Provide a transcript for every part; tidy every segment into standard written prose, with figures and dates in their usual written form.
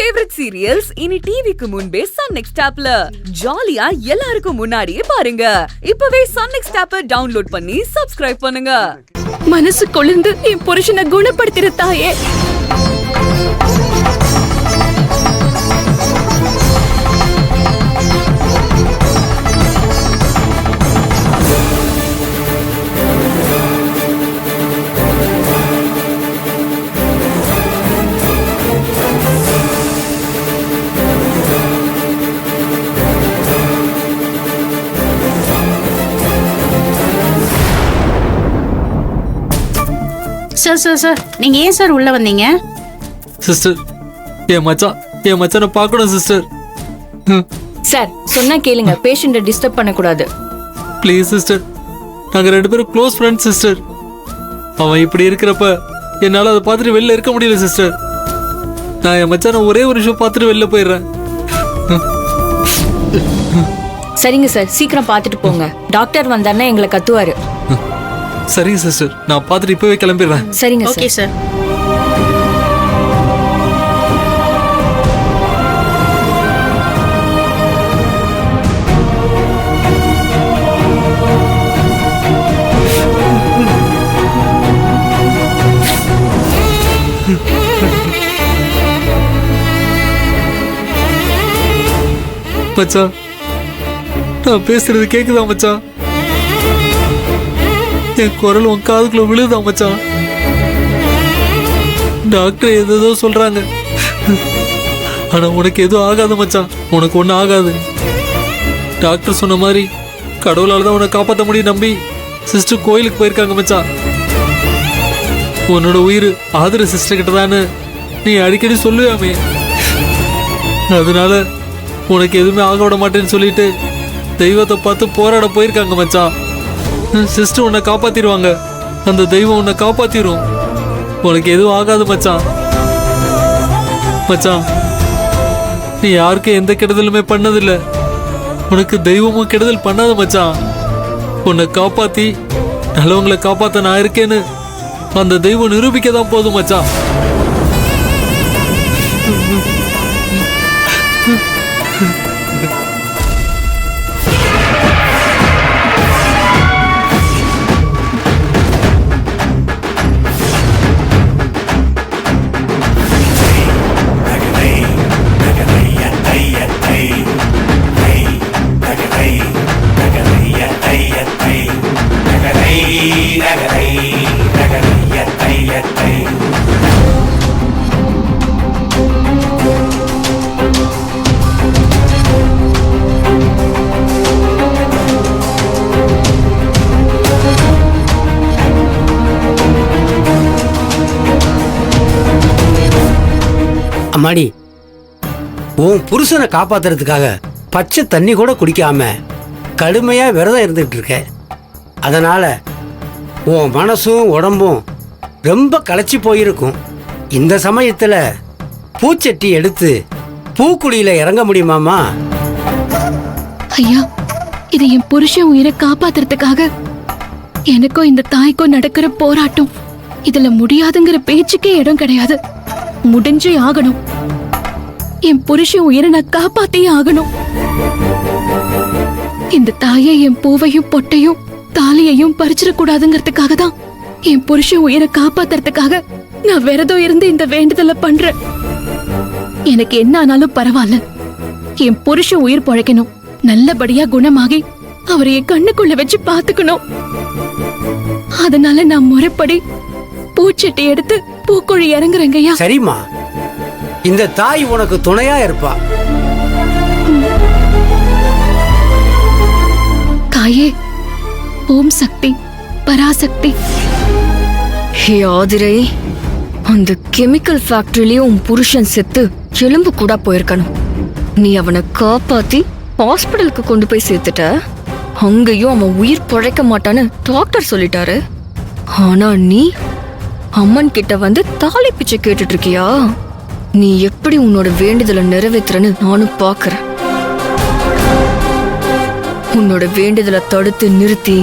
Favourite serials இனி டிவிக்கு முன்பே சன் நெக்ஸ்ட் ஆப்ல ஜாலியா எல்லாருக்கும் முன்னாடியே பாருங்க. இப்பவே சன் நெக்ஸ்ட் ஆப்பை டவுன்லோட் பண்ணி சப்ஸ்கிரைப் பண்ணுங்க. மனசு கொழுந்து என் புருஷனை குணப்படுத்திற தாயே. சார் நீங்க ஏன் சார் உள்ள வந்தீங்க? சிஸ்டர், என் மச்சானை பார்க்கணும் சிஸ்டர். சார் சொன்னா கேளுங்க, பேஷண்ட்டை டிஸ்டர்ப் பண்ண கூடாது. ப்ளீஸ் சிஸ்டர், நாங்க 2 பேரும் க்ளோஸ் ஃப்ரெண்ட்ஸ் சிஸ்டர். அவன் இப்படி இருக்கிறப்ப என்னால அதை பார்த்துட்டு வெளில இருக்க முடியல சிஸ்டர். நான் என் மச்சானை ஒரே ஒரு நிமிஷம் பார்த்துட்டு வெளில போயிடுறேன். சரிங்க சார், சீக்கிரம் பார்த்துட்டு போங்க. டாக்டர் வந்தாருன்னா எங்களை கத்துவாரு. சரிங்க சிஸ்டர், நான் பார்த்துட்டு இப்பவே கிளம்பிடுறேன். சரிங்க ஓகே சார். மச்சான், நான் பேசுறது கேக்குதா மச்சான்? என் குரல் உன் காதுக்குள்ள விழுதா மச்சான்? டாக்டர் ஏதோ சொல்றாங்க, ஆனா உனக்கு எதுவும் ஆகாது மச்சான். உனக்கு ஒன்றும் ஆகாது. டாக்டர் சொன்ன மாதிரி கடவுளால தான் உன்னை காப்பாற்ற முடியும் நம்பி சிஸ்டர் கோயிலுக்கு போயிருக்காங்க மச்சான். உன்னோட உயிர் ஆதர சிஸ்டர் கிட்டதான்னு நீ அடிக்கடி சொல்லுவாமே. அதனால உனக்கு எதுவுமே ஆக விட மாட்டேன்னு சொல்லிட்டு தெய்வத்தை பார்த்து போராட போயிருக்காங்க மச்சான். சிஸ்டர் உன்னை காப்பாத்திடுவாங்க. அந்த தெய்வம் உன்னை காப்பாத்திரும். உனக்கு எதுவும் ஆகாது மச்சான். மச்சான், நீ யாருக்கும் எந்த கெடுதலுமே பண்ணதில்லை. உனக்கு தெய்வமும் கெடுதல் பண்ணாத மச்சான். உன்னை காப்பாத்தி நல்லவங்களை காப்பாத்த நான் இருக்கேன்னு அந்த தெய்வம் நிரூபிக்க தான் போதும் மச்சான். அம்மாடி, உன் புருஷனை காப்பாத்துறதுக்காக பச்சை தண்ணி கூட குடிக்காம கடுமையா விரதம் இருந்துகிட்டு இருக்க. அதனால உன் மனசும் உடம்பும் ரொம்ப களைச்சி போயிருக்கும். இந்த சமயத்துல பூச்சட்டி எடுத்து பூக்குழியில இறங்க முடியுமாமா? ஐயா, இது என் புருஷன் உயிரை காப்பாத்துறதுக்காக எனக்கும் இந்த தாய்க்கும் நடக்கிற போராட்டம். இதுல முடியாதுங்கிற பேச்சுக்கே இடம் கிடையாது. முடிஞ்சே ஆகணும். என் புருஷன் உயிரை நான் காப்பாத்தியே ஆகணும். இந்த தாயை என் பூவையும் பொட்டையும் தாலியையும் பறிச்சிடக்கூடாதுங்கிறதுக்காக தான் என் புருஷன் உயிரை காப்பாத்துறதுக்காக நான் விரதம் இருந்து இந்த வேண்டுதலை பண்றேன். எனக்கு என்ன ஆனாலும் பரவாயில்ல. என் புருஷன் உயிர் பொழைக்கணும். நல்லபடியா குணமாகி அவரை என் கண்ணுக்குள்ள வச்சு பாத்துக்கணும். அதனால நான் முறைப்படி பூச்சட்டி எடுத்து பூக்குழி இறங்குறேங்கய்யா. சரிம்மா, இந்த தாய் உனக்கு துணையா இருப்பா. தாயே, ஓம் சக்தி பராசக்தி. ஹே ஆதிரை, அந்த கெமிக்கல் ஃபேக்டரியிலயும் உன் புருஷன் செத்து எலும்பு கூட போயிருக்கணும். நீ அவனை காப்பாத்தி ஹாஸ்பிடலுக்கு கொண்டு போய் சேர்த்துட்ட. அங்கேயும் அவன் உயிர் பொழைக்க மாட்டான்னு டாக்டர் சொல்லிட்டாரு. ஆனா நீ அம்மன் கிட்ட வந்து தாலி பிச்சை கேட்டுட்டு இருக்கியா? நீ எப்படி உன்னோட வேண்டுதலை நிறைவேற்றுறன்னு நானும் பாக்குறேன். உன்னோட வேண்டுதலை தடுத்து நிறுத்தி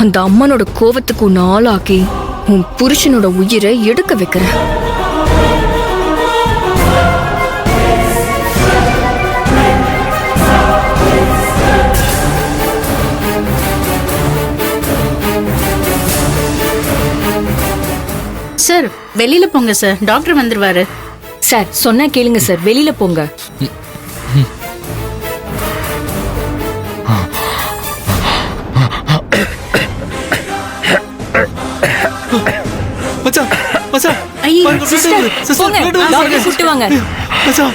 அந்த அம்மனோட கோவத்துக்கு உன்னை ஆளாக்கி உன் புருஷனோட உயிரை எடுக்க வைக்கிறேன். சார் வெளியில போங்க சார், டாக்டர் வந்துருவாரு. சார் சொன்னா கேளுங்க சார், வெளியில போங்க. மச்சான் மச்சான் ஐயோ, பாருங்க, சிஸ்டர், blood வருது. சிஸ்டர், போங்க, blood வருது, டாக்டர் பாருங்க. கூட்டு வாங்க. மச்சான்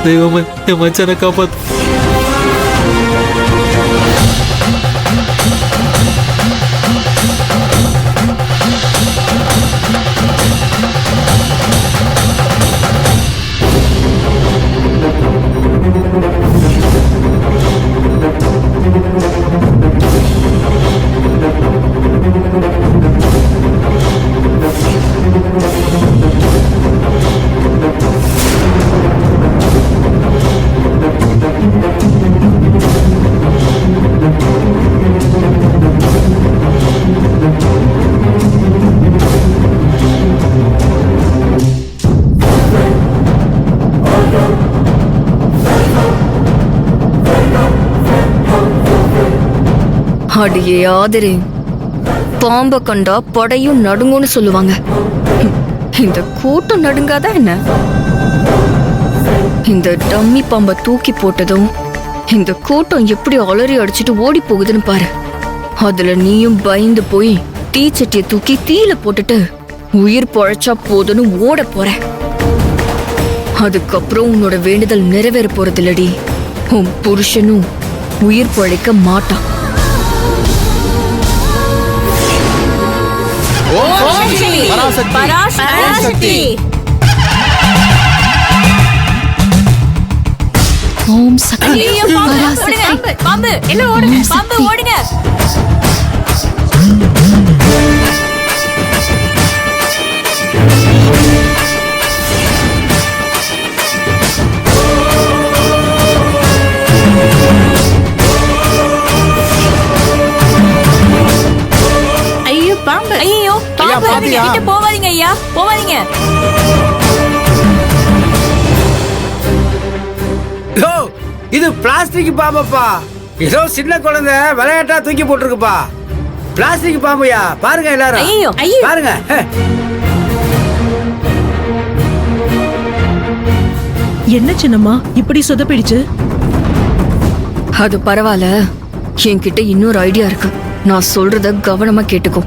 தெய்வமே, என் மச்சானை காப்பாத்து. அடியே ஆதிரே, பாம்ப கண்டா படையும் நடுங்கும்னு சொல்லுவாங்க. இந்த கூட்டம் நடுங்காதா என்ன? இந்த டம்மி பாம்ப தூக்கி போட்டதும் இந்த கூட்டம் எப்படி அலறி அடிச்சுட்டு ஓடி போகுதுன்னு பாரு. அதுல நீயும் பயந்து போய் தீச்சட்டியை தூக்கி தீயில போட்டுட்டு உயிர் பொழைச்சா போதுன்னு ஓட போற. அதுக்கப்புறம் உன்னோட வேண்டுதல் நிறைவேற போறதில்லடி. உன் புருஷனும் உயிர் பொழைக்க மாட்டான். பராசக்தி. ஓம் சக்தி ஐயோ, பாம்பு, பராசக்தி. ஓடுங்க, பாம்பு, எல்லாம் ஓடுங்க, ஓம் பாம்பு, சக்தி. ஓடுங்க. ஐயோ பாம்பு. ஐயோ, பாம்பு, பாத்தியா? கிட்ட போவாதீங்க ஐயா, போவாதீங்க. யோ, இது பிளாஸ்டிக் பாம்பப்பா. ஏதோ சின்ன குழந்தை விளையாட்டா தூக்கி போட்டிருக்குப்பா. பிளாஸ்டிக் பாம்புயா, பாருங்க எல்லாரும். ஐயோ, ஐயோ. பாருங்க. என்ன சின்னம்மா இப்படி சொதப்பிடுச்சு? அது பரவாயில்ல, என்கிட்ட இன்னொரு ஐடியா இருக்கு. நான் சொல்றத கவனமா கேட்டுக்கோ.